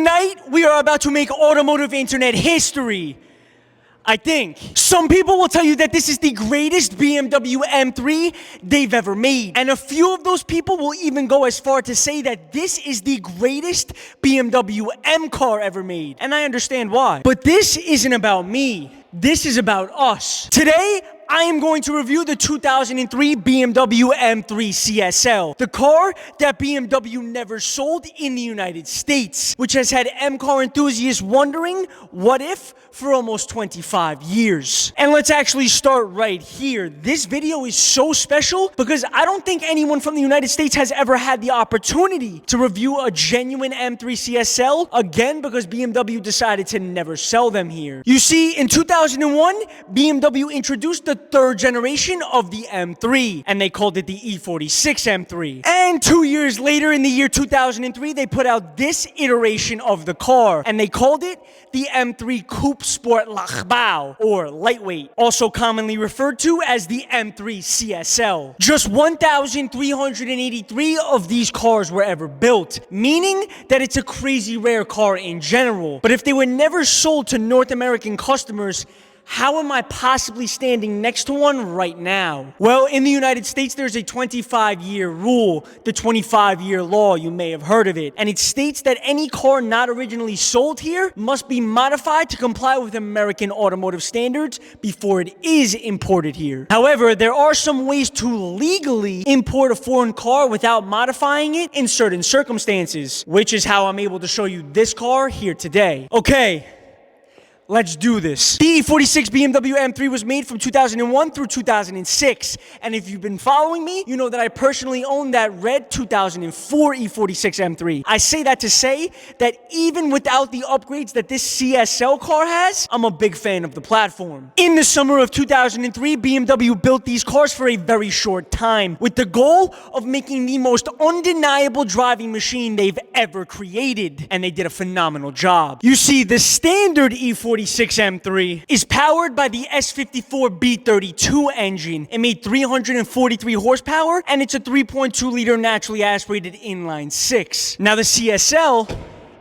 Tonight, we are about to make automotive internet history. I think. Some people will tell you that this is the greatest BMW M3 they've ever made. And a few of those people will even go as far to say that this is the greatest BMW M car ever made. And I understand why. But this isn't about me. This is about us. Today, I am going to review the 2003 BMW M3 CSL, the car that BMW never sold in the United States, which has had M car enthusiasts wondering, what if, for almost 25 years. And let's actually start right here. This video is so special because I don't think anyone from the United States has ever had the opportunity to review a genuine M3 CSL, again, because BMW decided to never sell them here. You see, in 2001, BMW introduced the third generation of the M3, and they called it the E46 M3. And 2 years later, in the year 2003, they put out this iteration of the car, and they called it the M3 Coupe Sport Lachbau, or lightweight, also commonly referred to as the M3 CSL. Just 1,383 of these cars were ever built, meaning that it's a crazy rare car in general. But if they were never sold to North American customers, how am I possibly standing next to one right now? Well, in the United States, there's a 25-year rule, the 25-year law. You may have heard of it. And it states that any car not originally sold here must be modified to comply with American automotive standards before it is imported here. However, there are some ways to legally import a foreign car without modifying it in certain circumstances, which is how I'm able to show you this car here today. Okay. Let's do this. The E46 BMW M3 was made from 2001 through 2006. And if you've been following me, you know that I personally own that red 2004 E46 M3. I say that to say that even without the upgrades that this CSL car has, I'm a big fan of the platform. In the summer of 2003, BMW built these cars for a very short time with the goal of making the most undeniable driving machine they've ever created. And they did a phenomenal job. You see, the standard E46 M3 is powered by the S54 B32 engine. It made 343 horsepower, and it's a 3.2-liter naturally aspirated inline six. Now, the CSL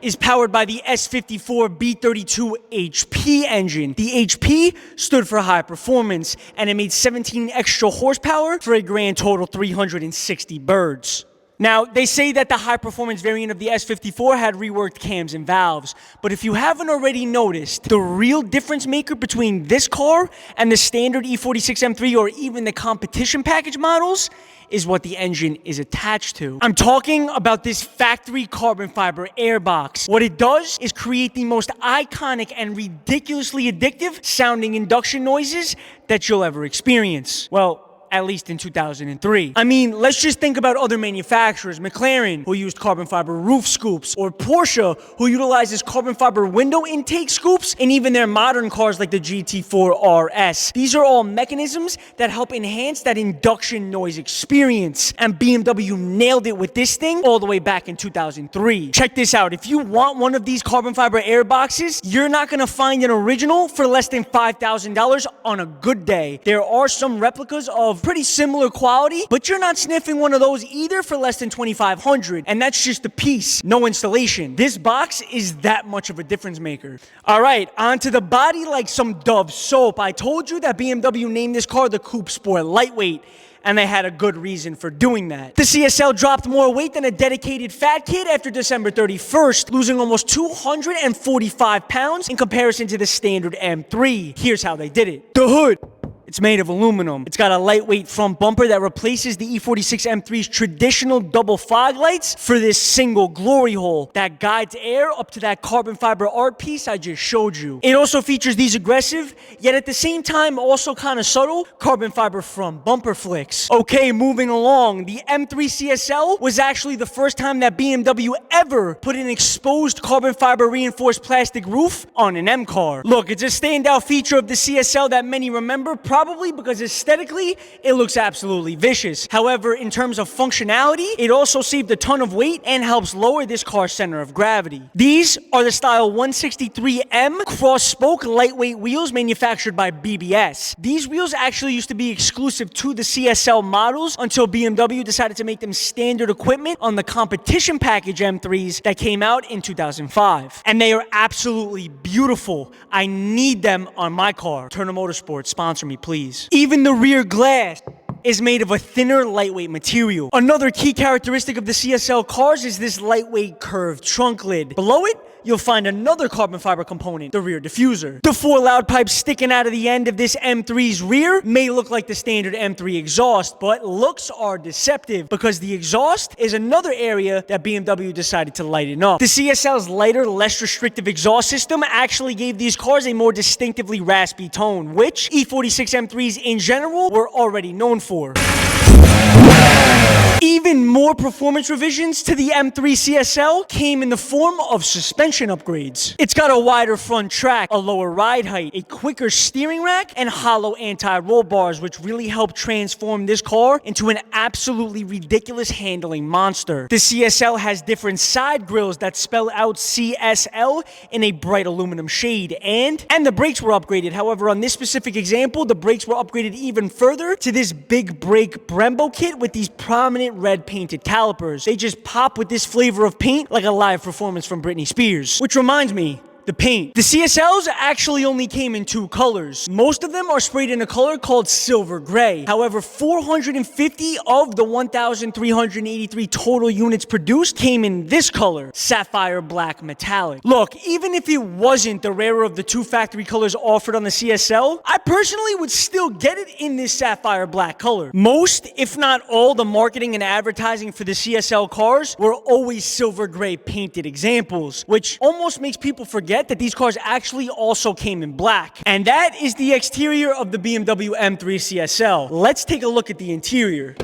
is powered by the S54 B32 HP engine. The HP stood for high performance, and it made 17 extra horsepower for a grand total 360 birds. Now, they say that the high-performance variant of the S54 had reworked cams and valves, but if you haven't already noticed, the real difference maker between this car and the standard E46 M3 or even the competition package models is what the engine is attached to. I'm talking about this factory carbon fiber airbox. What it does is create the most iconic and ridiculously addictive sounding induction noises that you'll ever experience. Well, at least in 2003. I mean, let's just think about other manufacturers. McLaren, who used carbon fiber roof scoops, or Porsche, who utilizes carbon fiber window intake scoops, and even their modern cars like the GT4 RS. These are all mechanisms that help enhance that induction noise experience. And BMW nailed it with this thing all the way back in 2003. Check this out. If you want one of these carbon fiber air boxes, you're not gonna find an original for less than $5,000 on a good day. There are some replicas of pretty similar quality, but you're not sniffing one of those either for less than $2,500, and that's just a piece, no installation. This box is that much of a difference maker. All right, onto the body like some Dove soap. I told you that BMW named this car the Coupe Sport Lightweight, and they had a good reason for doing that. The CSL dropped more weight than a dedicated fat kid after December 31st, losing almost 245 pounds in comparison to the standard M3. Here's how they did it. The hood. It's made of aluminum. It's got a lightweight front bumper that replaces the E46 M3's traditional double fog lights for this single glory hole that guides air up to that carbon fiber art piece I just showed you. It also features these aggressive, yet at the same time also kind of subtle, carbon fiber front bumper flicks. Okay, moving along. The M3 CSL was actually the first time that BMW ever put an exposed carbon fiber reinforced plastic roof on an M car. Look, it's a standout feature of the CSL that many remember, probably because aesthetically, it looks absolutely vicious. However, in terms of functionality, it also saved a ton of weight and helps lower this car's center of gravity. These are the Style 163M cross-spoke lightweight wheels manufactured by BBS. These wheels actually used to be exclusive to the CSL models until BMW decided to make them standard equipment on the competition package M3s that came out in 2005. And they are absolutely beautiful. I need them on my car. Turner Motorsports, sponsor me, please. Even the rear glass is made of a thinner, lightweight material. Another key characteristic of the CSL cars is this lightweight curved trunk lid. Below it, you'll find another carbon fiber component, the rear diffuser. The 4 loud pipes sticking out of the end of this M3's rear may look like the standard M3 exhaust, but looks are deceptive because the exhaust is another area that BMW decided to lighten up. The CSL's lighter, less restrictive exhaust system actually gave these cars a more distinctively raspy tone, which E46 M3s in general were already known for. Even more performance revisions to the M3 CSL came in the form of suspension upgrades. It's got a wider front track, a lower ride height, a quicker steering rack, and hollow anti-roll bars, which really help transform this car into an absolutely ridiculous handling monster. The CSL has different side grills that spell out CSL in a bright aluminum shade, and the brakes were upgraded. However, on this specific example, the brakes were upgraded even further to this big brake Brembo kit with these prominent red painted calipers. They just pop with this flavor of paint like a live performance from Britney Spears. Which reminds me, the paint. The CSLs actually only came in 2 colors. Most of them are sprayed in a color called silver gray. However, 450 of the 1,383 total units produced came in this color, sapphire black metallic. Look, even if it wasn't the rarer of the 2 factory colors offered on the CSL, I personally would still get it in this sapphire black color. Most, if not all, the marketing and advertising for the CSL cars were always silver gray painted examples, which almost makes people forget that these cars actually also came in black. And that is the exterior of the BMW M3 CSL. Let's take a look at the interior.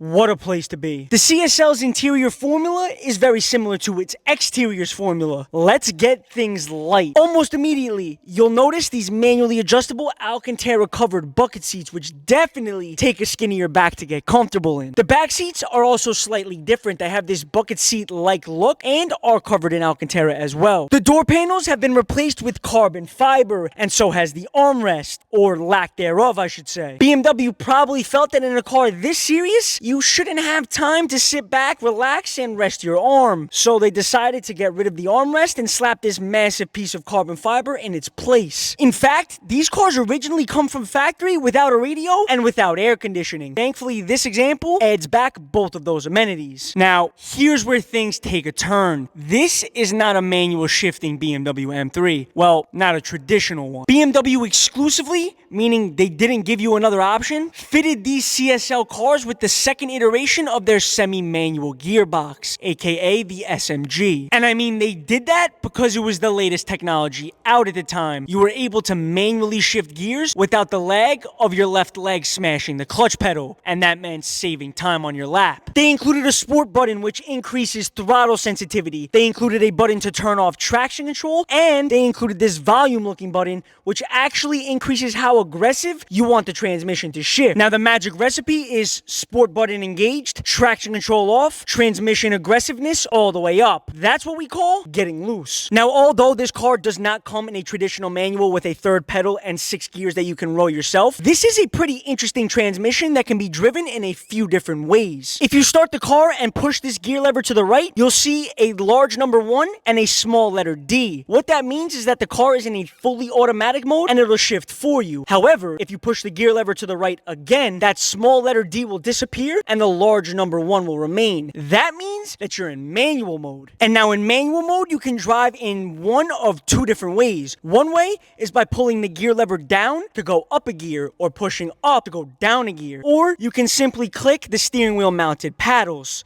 What a place to be. The CSL's interior formula is very similar to its exterior's formula. Let's get things light. Almost immediately, you'll notice these manually adjustable Alcantara covered bucket seats, which definitely take a skinnier back to get comfortable in. The back seats are also slightly different. They have this bucket seat-like look and are covered in Alcantara as well. The door panels have been replaced with carbon fiber, and so has the armrest, or lack thereof, I should say. BMW probably felt that in a car this serious, you shouldn't have time to sit back, relax, and rest your arm. So they decided to get rid of the armrest and slap this massive piece of carbon fiber in its place. In fact, these cars originally come from factory without a radio and without air conditioning. Thankfully, this example adds back both of those amenities. Now, here's where things take a turn. This is not a manual shifting BMW M3. Well, not a traditional one. BMW exclusively, meaning they didn't give you another option, fitted these CSL cars with the second iteration of their semi-manual gearbox, aka the SMG. And I mean, they did that because it was the latest technology out at the time. You were able to manually shift gears without the lag of your left leg smashing the clutch pedal, and that meant saving time on your lap. They included a sport button which increases throttle sensitivity. They included a button to turn off traction control, and they included this volume looking button which actually increases how aggressive you want the transmission to shift. Now, the magic recipe is sport button engaged, traction control off, transmission aggressiveness all the way up. That's what we call getting loose. Now, although this car does not come in a traditional manual with a third pedal and 6 gears that you can roll yourself, this is a pretty interesting transmission that can be driven in a few different ways. If you start the car and push this gear lever to the right, you'll see a large number 1 and a small letter D. What that means is that the car is in a fully automatic mode and it'll shift for you. However, if you push the gear lever to the right again, that small letter D will disappear and the large number 1 will remain. That means that you're in manual mode. And now in manual mode, you can drive in one of 2 different ways. One way is by pulling the gear lever down to go up a gear, or pushing up to go down a gear. Or you can simply click the steering wheel mounted paddles.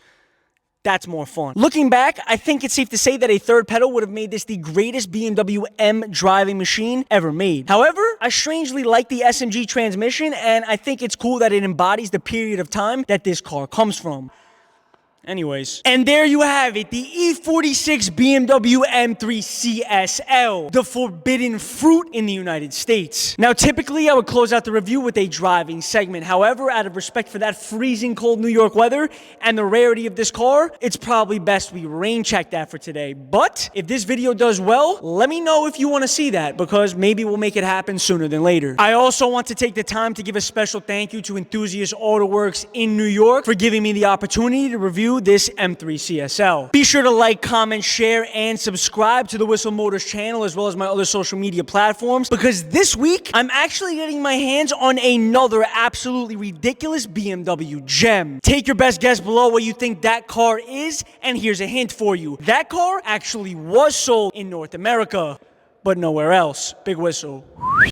That's more fun. Looking back, I think it's safe to say that a third pedal would have made this the greatest BMW M driving machine ever made. However, I strangely like the SMG transmission, and I think it's cool that it embodies the period of time that this car comes from. Anyways, and there you have it, the E46 BMW M3 CSL, the forbidden fruit in the United States. Now, typically, I would close out the review with a driving segment. However, out of respect for that freezing cold New York weather and the rarity of this car, it's probably best we rain check that for today. But if this video does well, let me know if you want to see that, because maybe we'll make it happen sooner than later. I also want to take the time to give a special thank you to Enthusiast Auto Works in New York for giving me the opportunity to review this M3 CSL. Be sure to like, comment, share, and subscribe to the Whistle Motors channel as well as my other social media platforms, because this week I'm actually getting my hands on another absolutely ridiculous BMW gem. Take your best guess below what you think that car is, and here's a hint for you. That car actually was sold in North America, but nowhere else. Big whistle.